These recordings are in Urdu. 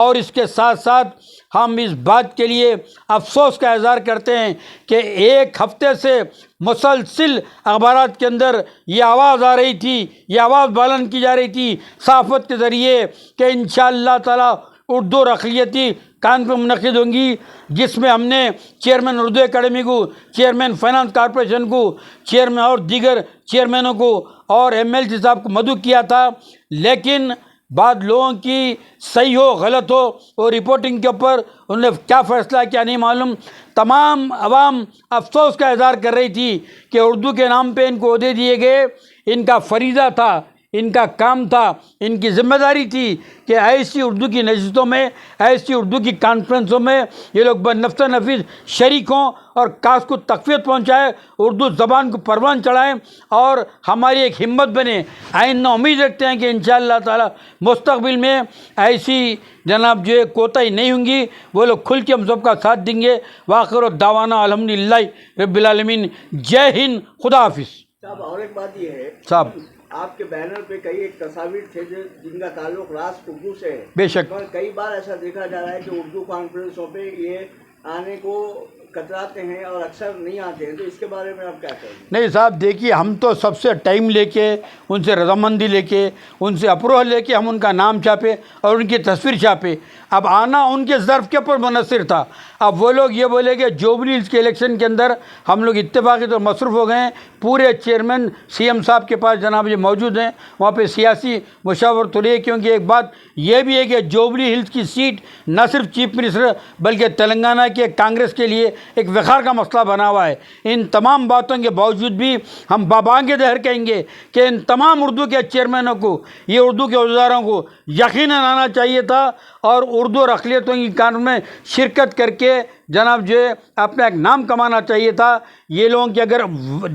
اور اس کے ساتھ ساتھ ہم اس بات کے لیے افسوس کا اظہار کرتے ہیں کہ ایک ہفتے سے مسلسل اخبارات کے اندر یہ آواز آ رہی تھی، یہ آواز بلند کی جا رہی تھی صحافت کے ذریعے کہ انشاءاللہ تعالی اردو اور اقلیتی کانفرنس منعقد ہوں گی، جس میں ہم نے چیئرمین اردو اکیڈمی کو، چیئرمین فائنانس کارپوریشن کو، چیئرمین اور دیگر چیئرمینوں کو اور ایم ایل سی صاحب کو مدعو کیا تھا، لیکن بعض لوگوں کی صحیح ہو غلط ہو اور رپورٹنگ کے اوپر انہوں نے کیا فیصلہ کیا نہیں معلوم۔ تمام عوام افسوس کا اظہار کر رہی تھی کہ اردو کے نام پہ ان کو عہدے دیے گئے، ان کا فریضہ تھا، ان کا کام تھا، ان کی ذمہ داری تھی کہ ایسی اردو کی نشستوں میں، ایسی اردو کی کانفرنسوں میں یہ لوگ بنفس نفیس شریک ہوں اور کاس کو تقویت پہنچائے، اردو زبان کو پروان چڑھائیں اور ہماری ایک ہمت بنے۔ آئندہ امید رکھتے ہیں کہ انشاءاللہ تعالی مستقبل میں ایسی جناب جو کوتاہی نہیں ہوں گی، وہ لوگ کھل کے ہم سب کا ساتھ دیں گے۔ وآخر دعوانا الحمدللہ رب العالمین۔ جے ہند، خدا حافظ۔ صاحب اور ایک بات یہ ہے صاحب آپ کے بینر پہ کئی ایک تصاویر تھے جن کا تعلق راست اردو سے ہے، بے شک پر کئی بار ایسا دیکھا جا رہا ہے کہ اردو کانفرنسوں پہ یہ آنے کو کتراتے ہیں اور اکثر نہیں آتے ہیں، تو اس کے بارے میں آپ کیا کہیں گے؟ نہیں صاحب دیکھیے، ہم تو سب سے ٹائم لے کے، ان سے رضامندی لے کے، ان سے اپروول لے کے ہم ان کا نام چھاپے اور ان کی تصویر چھاپے۔ اب آنا ان کے ظرف کے اوپر منحصر تھا۔ اب وہ لوگ یہ بولے کہ جوبلی ہلز کے الیکشن کے اندر ہم لوگ اتفاقی طور مصروف ہو گئے ہیں، پورے چیئرمین سی ایم صاحب کے پاس جناب یہ موجود ہیں، وہاں پہ سیاسی مشاورت ہو رہی ہے، کیونکہ ایک بات یہ بھی ہے کہ جوبلی ہلز کی سیٹ نہ صرف چیف منسٹر بلکہ تلنگانہ کے کانگریس کے لیے ایک وقار کا مسئلہ بنا ہوا ہے۔ ان تمام باتوں کے باوجود بھی ہم بابانگ دہر کہیں گے کہ ان تمام اردو کے چیئرمینوں کو، یہ اردو کے عہدیداروں کو یقیناً آنا چاہیے تھا اور اردو اور اقلیتوں کی کانفرنس میں شرکت کر کے جناب جو ہے اپنا ایک نام کمانا چاہیے تھا۔ یہ لوگوں کی اگر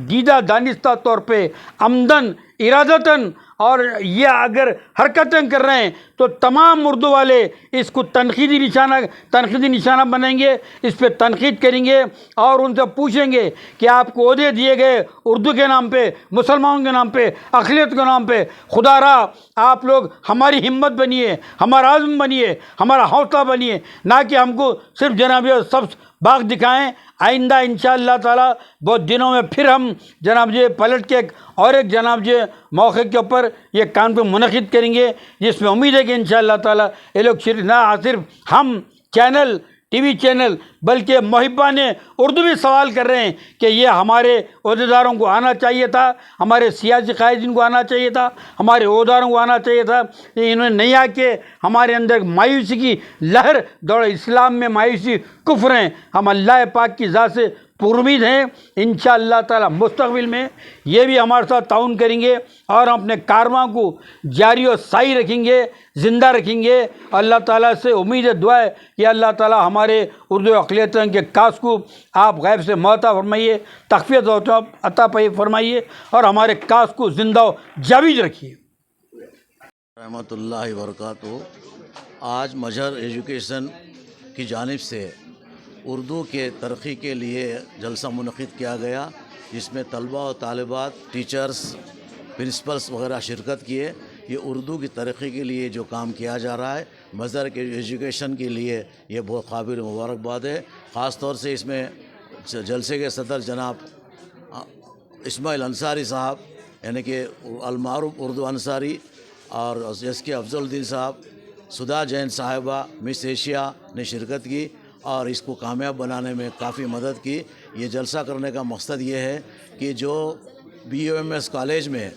دیدہ دانستہ طور پہ عمدن ارادتاً اور یہ اگر حرکتیں کر رہے ہیں تو تمام اردو والے اس کو تنقیدی نشانہ بنائیں گے، اس پہ تنقید کریں گے اور ان سے پوچھیں گے کہ آپ کو عہدے دیے گئے اردو کے نام پہ، مسلمانوں کے نام پہ، اقلیت کے نام پہ، خدا را آپ لوگ ہماری ہمت بنیے، ہمارا عزم بنیے، ہمارا حوصلہ بنیے، نہ کہ ہم کو صرف جناب یہ سب باغ دکھائیں۔ آئندہ انشاءاللہ تعالی بہت دنوں میں پھر ہم جناب جی پلٹ کے ایک جناب جی موقع کے اوپر یہ کانفرنس منعقد کریں گے، جس میں امید ہے کہ انشاءاللہ تعالی یہ لوگ نہ صرف ہم چینل، ٹی وی چینل، بلکہ محبان اردو بھی سوال کر رہے ہیں کہ یہ ہمارے عہدیداروں کو آنا چاہیے تھا، ہمارے سیاسی قائدین کو آنا چاہیے تھا، ہمارے عہدیداروں کو آنا چاہیے تھا، انہوں نے نہیں آ کے ہمارے اندر مایوسی کی لہر دوڑ۔ اسلام میں مایوسی کفر ہیں، ہم اللہ پاک کی ذات سے پر امید ہیں انشاءاللہ تعالی مستقبل میں یہ بھی ہمارے ساتھ تعاون کریں گے اور ہم اپنے کارواں کو جاری و ساری رکھیں گے، زندہ رکھیں گے۔ اللہ تعالیٰ سے امید ہے، دعا ہے کہ اللہ تعالیٰ ہمارے اردو اقلیتوں کے کاس کو آپ غیب سے معطا فرمائیے، تخفیت عطا فرمائیے اور ہمارے کاس کو زندہ و جاوید رکھیے۔ رحمۃ اللہ وبرکاتہ۔ آج مظہر ایجوکیشن کی جانب سے اردو کے ترقی کے لیے جلسہ منعقد کیا گیا، جس میں طلباء و طالبات، ٹیچرز، پرنسپلس وغیرہ شرکت کیے۔ یہ اردو کی ترقی کے لیے جو کام کیا جا رہا ہے مظہر کے ایجوکیشن کے لیے یہ بہت قابل مبارکباد ہے۔ خاص طور سے اس میں جلسے کے صدر جناب اسماعیل انصاری صاحب، یعنی کہ المعروف اردو انصاری، اور جس کے افضل الدین صاحب، سدھا جین صاحبہ، مس ایشیا نے شرکت کی اور اس کو کامیاب بنانے میں کافی مدد کی۔ یہ جلسہ کرنے کا مقصد یہ ہے کہ جو BUMS کالج میں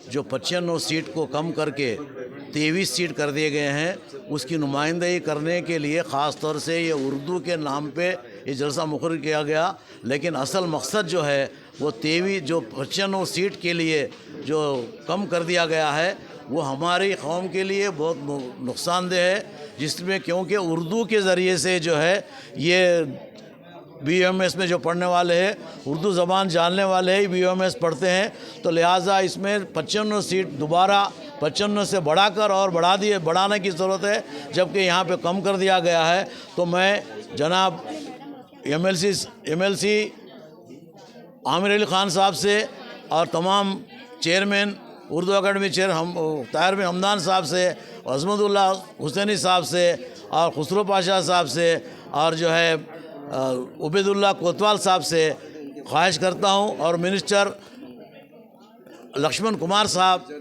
جو 95 سیٹ کو کم کر کے 23 سیٹ کر دیے گئے ہیں، اس کی نمائندگی کرنے کے لیے خاص طور سے یہ اردو کے نام پہ یہ جلسہ مقرر کیا گیا، لیکن اصل مقصد جو ہے وہ 95 سیٹ کے لیے جو کم کر دیا گیا ہے وہ ہماری قوم کے لیے بہت نقصان دہ ہے، جس میں کیونکہ اردو کے ذریعے سے جو ہے یہ BUMS میں جو پڑھنے والے ہیں، اردو زبان جاننے والے ہی BUMS پڑھتے ہیں، تو لہٰذا اس میں 95 سیٹ دوبارہ 95 سے بڑھا کر اور بڑھانے کی ضرورت ہے، جبکہ یہاں پہ کم کر دیا گیا ہے۔ تو میں جناب MLC عامر علی خان صاحب سے اور تمام چیئرمین اردو اکیڈمی طاہر بن حمدان صاحب سے، عظمت اللہ حسینی صاحب سے اور خسرو پاشا صاحب سے اور جو ہے عبید اللہ کوتوال صاحب سے خواہش کرتا ہوں، اور منسٹر لکشمن کمار صاحب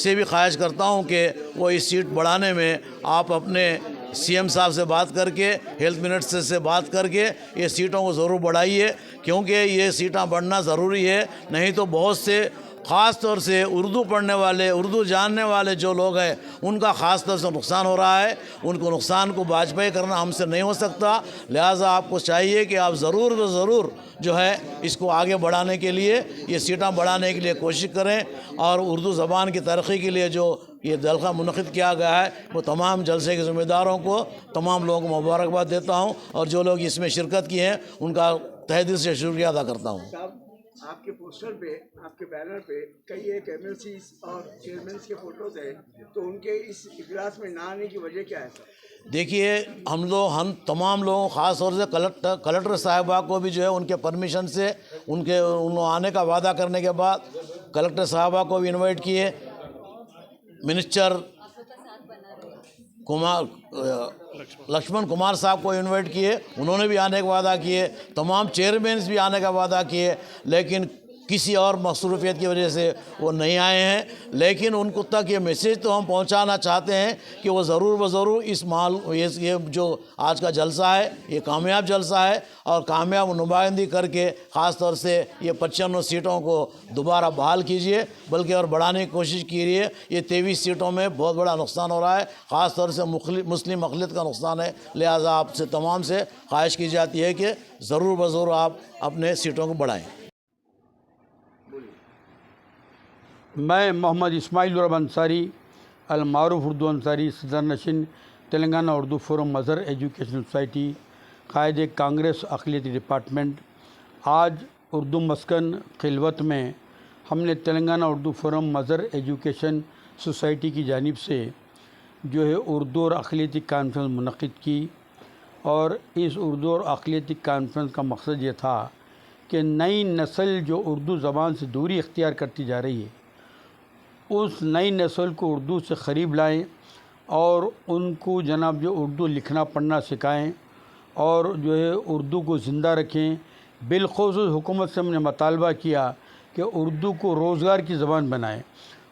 سے بھی خواہش کرتا ہوں کہ وہ اس سیٹ بڑھانے میں آپ اپنے سی ایم صاحب سے بات کر کے، ہیلتھ منسٹر سے بات کر کے یہ سیٹوں کو ضرور بڑھائیے، کیونکہ یہ سیٹاں بڑھنا ضروری ہے، نہیں تو بہت سے خاص طور سے اردو پڑھنے والے، اردو جاننے والے جو لوگ ہیں ان کا خاص طور سے نقصان ہو رہا ہے، ان کو نقصان کو بھرپائی کرنا ہم سے نہیں ہو سکتا، لہٰذا آپ کو چاہیے کہ آپ ضرور جو ہے اس کو آگے بڑھانے کے لیے، یہ سیٹاں بڑھانے کے لیے کوشش کریں، اور اردو زبان کی ترقی کے لیے جو یہ جلسہ منعقد کیا گیا ہے وہ تمام جلسے کے ذمہ داروں کو، تمام لوگوں کو مبارکباد دیتا ہوں، اور جو لوگ اس میں شرکت کی ہیں ان کا تہہ دل سے شکریہ ادا کرتا ہوں۔ صاحب، آپ کے پوسٹر پہ، آپ کے بینر پہ کئی ایک ایم ایل سیز اور چیئرمینس کے فوٹوز ہیں، تو ان کے اس اجلاس میں نہ آنے کی وجہ کیا ہے سر؟ دیکھیے، ہم تمام لوگوں، خاص طور سے کلکٹر صاحبہ کو بھی جو ہے ان کے پرمیشن سے انہوں آنے کا وعدہ کرنے کے بعد کلکٹر صاحبہ کو بھی انوائٹ کیے، منسٹر لکشمن کمار صاحب کو انوائٹ کیے، انہوں نے بھی آنے کا وعدہ کیے، تمام چیئرمینس بھی آنے کا وعدہ کیے، لیکن کسی اور مصروفیت کی وجہ سے وہ نہیں آئے ہیں، لیکن ان کو تک یہ میسیج تو ہم پہنچانا چاہتے ہیں کہ وہ ضرور یہ جو آج کا جلسہ ہے یہ کامیاب جلسہ ہے، اور کامیاب نمائندگی کر کے خاص طور سے یہ 95 سیٹوں کو دوبارہ بحال کیجئے، بلکہ اور بڑھانے کی کوشش کیجیے۔ یہ 23 سیٹوں میں بہت بڑا نقصان ہو رہا ہے، خاص طور سے مسلم اقلیت کا نقصان ہے، لہٰذا آپ سے تمام سے خواہش کی جاتی ہے کہ ضرور آپ اپنے سیٹوں کو بڑھائیں۔ میں محمد اسماعیل الرحمن انصاری، المعروف اردو انصاری، صدر نشین تلنگانہ اردو فورم مظہر ایجوکیشن سوسائٹی، قائد کانگریس اقلیتی ڈپارٹمنٹ، آج اردو مسکن خلوت میں ہم نے تلنگانہ اردو فورم مظہر ایجوکیشن سوسائٹی کی جانب سے جو ہے اردو اور اقلیتی کانفرنس منعقد کی، اور اس اردو اور اقلیتی کانفرنس کا مقصد یہ تھا کہ نئی نسل جو اردو زبان سے دوری اختیار کرتی جا رہی ہے، اس نئی نسل کو اردو سے قریب لائیں، اور ان کو جناب جو اردو لکھنا پڑھنا سکھائیں، اور جو ہے اردو کو زندہ رکھیں۔ بالخصوص حکومت سے ہم نے مطالبہ کیا کہ اردو کو روزگار کی زبان بنائیں،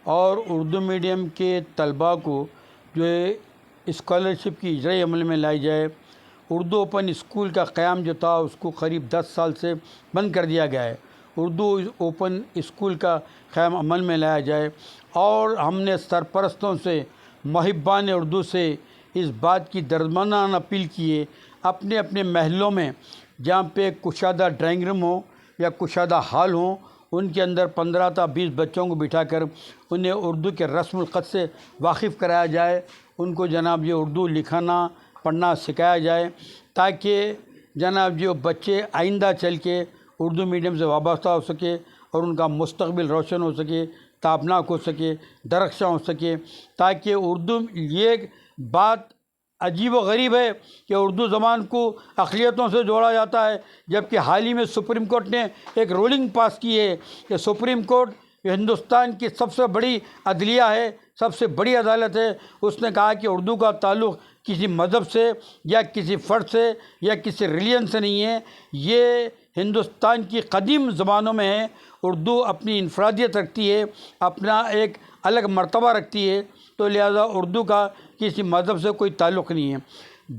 اور اردو میڈیم کے طلباء کو جو ہے اسکالرشپ کی اجرائی عمل میں لائی جائے۔ اردو اوپن اسکول کا قیام جو تھا اس کو قریب 10 سال سے بند کر دیا گیا ہے، اردو اوپن اسکول کا قیام عمل میں لایا جائے، اور ہم نے سرپرستوں سے، محبان اردو سے اس بات کی دردمندانہ اپیل کی ہے، اپنے اپنے محلوں میں جہاں پہ کشادہ ڈرائنگ روم ہو یا کشادہ ہال ہوں، ان کے اندر 15 تا 20 بچوں کو بٹھا کر انہیں اردو کے رسم الخط سے واقف کرایا جائے، ان کو جناب یہ اردو لکھنا پڑھنا سکھایا جائے، تاکہ جناب جو بچے آئندہ چل کے اردو میڈیم سے وابستہ ہو سکے، اور ان کا مستقبل روشن ہو سکے، تابناک ہو سکے، درخشاں ہو سکے، تاکہ اردو، یہ بات عجیب و غریب ہے کہ اردو زبان کو اقلیتوں سے جوڑا جاتا ہے، جبکہ حال ہی میں سپریم کورٹ نے ایک رولنگ پاس کی ہے کہ سپریم کورٹ ہندوستان کی سب سے بڑی عدلیہ ہے، سب سے بڑی عدالت ہے، اس نے کہا کہ اردو کا تعلق کسی مذہب سے یا کسی فرد سے یا کسی ریلیجن سے نہیں ہے، یہ ہندوستان کی قدیم زبانوں میں ہے۔ اردو اپنی انفرادیت رکھتی ہے، اپنا ایک الگ مرتبہ رکھتی ہے، تو لہذا اردو کا کسی مذہب سے کوئی تعلق نہیں ہے۔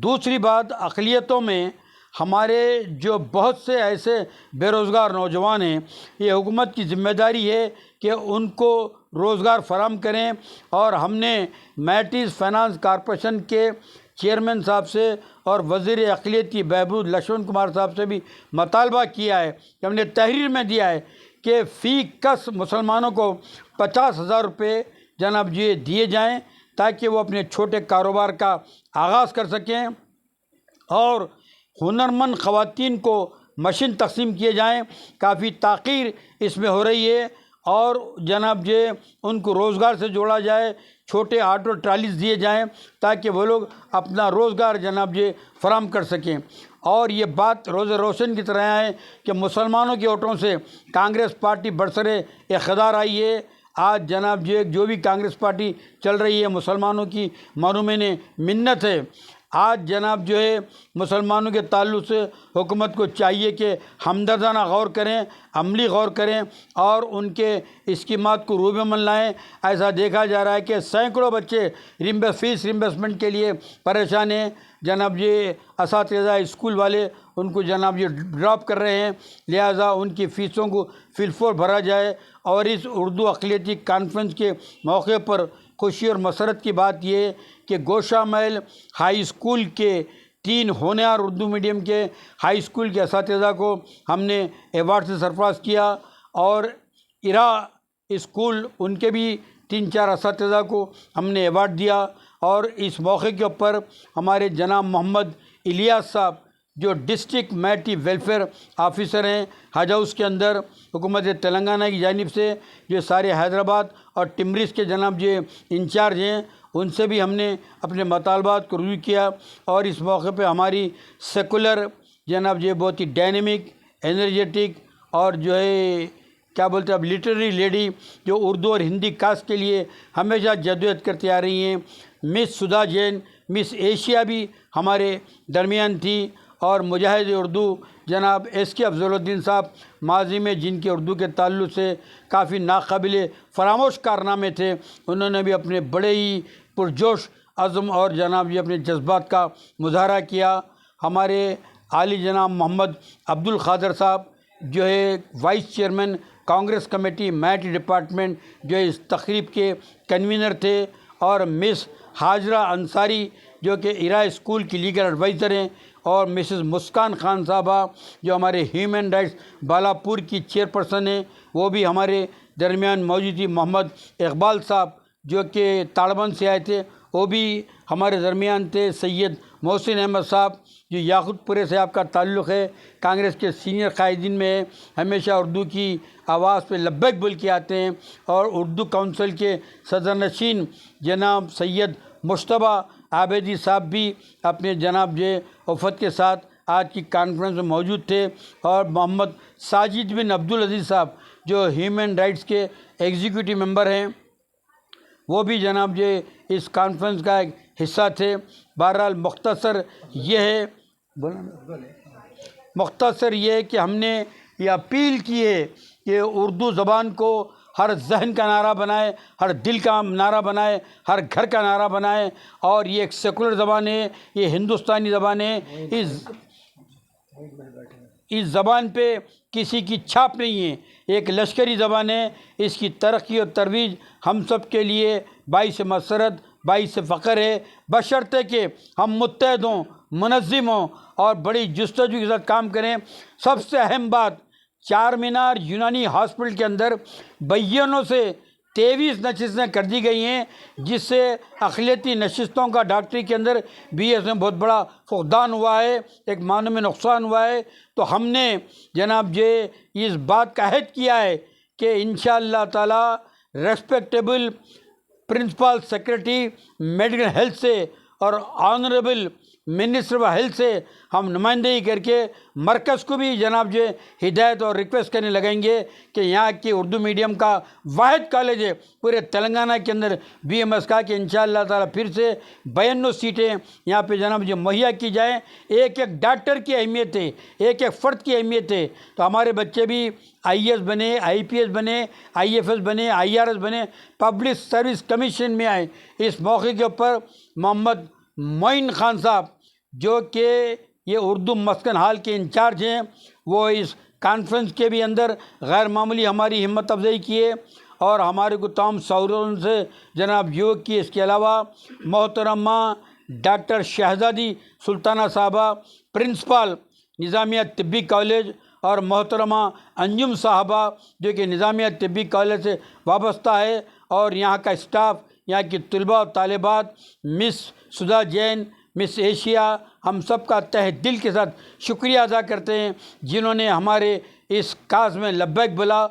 دوسری بات، اقلیتوں میں ہمارے جو بہت سے ایسے بے روزگار نوجوان ہیں، یہ حکومت کی ذمہ داری ہے کہ ان کو روزگار فراہم کریں، اور ہم نے میٹز فائنانس کارپوریشن کے چیئرمین صاحب سے اور وزیر اقلیتی بہبود لکشمن کمار صاحب سے بھی مطالبہ کیا ہے کہ ہم نے تحریر میں دیا ہے کہ فی کس مسلمانوں کو 50,000 روپے جناب جی دیے جائیں، تاکہ وہ اپنے چھوٹے کاروبار کا آغاز کر سکیں، اور ہنرمند خواتین کو مشین تقسیم کیے جائیں۔ کافی تاخیر اس میں ہو رہی ہے، اور جناب جی ان کو روزگار سے جوڑا جائے، چھوٹے آٹو ٹرالیز دیے جائیں، تاکہ وہ لوگ اپنا روزگار جناب جی فراہم کر سکیں۔ اور یہ بات روز روشن کی طرح ہے کہ مسلمانوں کے ووٹوں سے کانگریس پارٹی برسرِ اقتدار آئی ہے۔ آج جناب جی جو بھی کانگریس پارٹی چل رہی ہے، مسلمانوں کی معلوم منت ہے آج جناب جو ہے مسلمانوں کے تعلق سے حکومت کو چاہیے کہ ہمدردانہ غور کریں، عملی غور کریں اور ان کے اسکیمات کو روح میں عمل لائیں۔ ایسا دیکھا جا رہا ہے کہ سینکڑوں بچے فیس ریمبرسمنٹ کے لیے پریشان ہیں۔ جناب یہ اساتذہ اسکول والے ان کو جناب یہ ڈراپ کر رہے ہیں، لہٰذا ان کی فیسوں کو فی الفور بھرا جائے۔ اور اس اردو اقلیتی کانفرنس کے موقع پر خوشی اور مسرت کی بات یہ ہے کہ گوشہ محل ہائی اسکول کے 3 ہونہار اردو میڈیم کے ہائی اسکول کے اساتذہ کو ہم نے ایوارڈ سے سرفراز کیا، اور ارا اسکول ان کے بھی 3-4 اساتذہ کو ہم نے ایوارڈ دیا۔ اور اس موقع کے اوپر ہمارے جناب محمد الیاس صاحب جو ڈسٹرکٹ میٹی ویلفیئر آفیسر ہیں حج ہاؤس کے اندر حکومت تلنگانہ کی جانب سے، جو سارے حیدرآباد اور ٹمریس کے جناب جو انچارج ہیں، ان سے بھی ہم نے اپنے مطالبات کو ریویو کیا۔ اور اس موقع پہ ہماری سیکولر جناب جو بہت ہی ڈائنمک، انرجیٹک اور جو ہے کیا بولتے ہیں اب لٹریری لیڈی، جو اردو اور ہندی کاسٹ کے لیے ہمیشہ جدوجہد کرتی آ رہی ہیں، مس سدھا جین، مس ایشیا بھی ہمارے درمیان تھی۔ اور مجاہد اردو جناب ایس کے افضل الدین صاحب ماضی میں جن کے اردو کے تعلق سے کافی ناقابل فراموش کارنامے تھے، انہوں نے بھی اپنے بڑے ہی پرجوش عزم اور جناب یہ اپنے جذبات کا مظاہرہ کیا۔ ہمارے عالی جناب محمد عبد القادر صاحب جو ہے وائس چیئرمین کانگریس کمیٹی میٹ ڈپارٹمنٹ، جو اس تقریب کے کنوینر تھے، اور مس ہاجرہ انصاری جو کہ ارا اسکول کی لیگل ایڈوائزر ہیں، اور مسز مسکان خان صاحبہ جو ہمارے ہیومن رائٹس بالاپور کی چیئرپرسن ہیں، وہ بھی ہمارے درمیان موجود تھی۔ محمد اقبال صاحب جو کہ تاڑبند سے آئے تھے، وہ بھی ہمارے درمیان تھے۔ سید محسن احمد صاحب جو یاقوت پورے سے آپ کا تعلق ہے، کانگریس کے سینئر قائدین میں ہے، ہمیشہ اردو کی آواز پہ لبیک بول کے آتے ہیں۔ اور اردو کونسل کے صدر نشین جناب سید مشتبہ عابدی صاحب بھی اپنے جناب جو وفد کے ساتھ آج کی کانفرنس میں موجود تھے۔ اور محمد ساجد بن عبدالعزیز صاحب جو ہیومن رائٹس کے ایگزیکٹو ممبر ہیں، وہ بھی جناب جو اس کانفرنس کا ایک حصہ تھے۔ بہرحال مختصر یہ ہے کہ ہم نے یہ اپیل کی ہے کہ اردو زبان کو ہر ذہن کا نعرہ بنائے، ہر دل کا نعرہ بنائے، ہر گھر کا نعرہ بنائے۔ اور یہ ایک سیکولر زبان ہے، یہ ہندوستانی زبان ہے، اس زبان پہ کسی کی چھاپ نہیں ہے، ایک لشکری زبان ہے۔ اس کی ترقی اور ترویج ہم سب کے لیے باعث مسرت، باعث فخر ہے، بشرطے کہ ہم متحد ہوں، منظم ہوں اور بڑی جستجو کے ساتھ کام کریں۔ سب سے اہم بات، چار مینار یونانی ہاسپٹل کے اندر بہینوں سے 23 نشستیں کر دی گئی ہیں، جس سے اقلیتی نشستوں کا ڈاکٹری کے اندر بھی اس میں بہت بڑا فقدان ہوا ہے، ایک معنی میں نقصان ہوا ہے۔ تو ہم نے جناب اس بات کا عہد کیا ہے کہ انشاءاللہ تعالی respectable principal secretary medical health سے اور آنریبل منسٹر آف ہیلتھ سے ہم نمائندگی کر کے مرکز کو بھی جناب ہدایت اور ریکویسٹ کرنے لگیں گے کہ یہاں کی اردو میڈیم کا واحد کالج ہے پورے تلنگانہ کے اندر بی ایم ایس کا، کہ انشاءاللہ تعالیٰ پھر سے 92 سیٹیں یہاں پہ جناب مہیا کی جائیں۔ ایک ایک ڈاکٹر کی اہمیت ہے، ایک ایک فرد کی اہمیت ہے۔ تو ہمارے بچے بھی آئی ایس بنے، آئی پی ایس بنے، آئی ایف ایس بنے، آئی آر ایس بنے، پبلک سروس کمیشن میں آئیں۔ اس موقع کے اوپر محمد معین خان صاحب جو کہ یہ اردو مسکن ہال کے انچارج ہیں، وہ اس کانفرنس کے بھی اندر غیر معمولی ہماری ہمت افزائی کیے اور ہمارے کو تمام سہولتوں سے جناب یوگ کی۔ اس کے علاوہ محترمہ ڈاکٹر شہزادی سلطانہ صاحبہ پرنسپل نظامیہ طبی کالج، اور محترمہ انجم صاحبہ جو کہ نظامیہ طبی کالج سے وابستہ ہے، اور یہاں کا اسٹاف، یہاں کی طلباء و طالبات، مس سدھا جین، مس ایشیا، ہم سب کا تہ دل کے ساتھ شکریہ ادا کرتے ہیں جنہوں نے ہمارے اس کاز میں لبیک بولا۔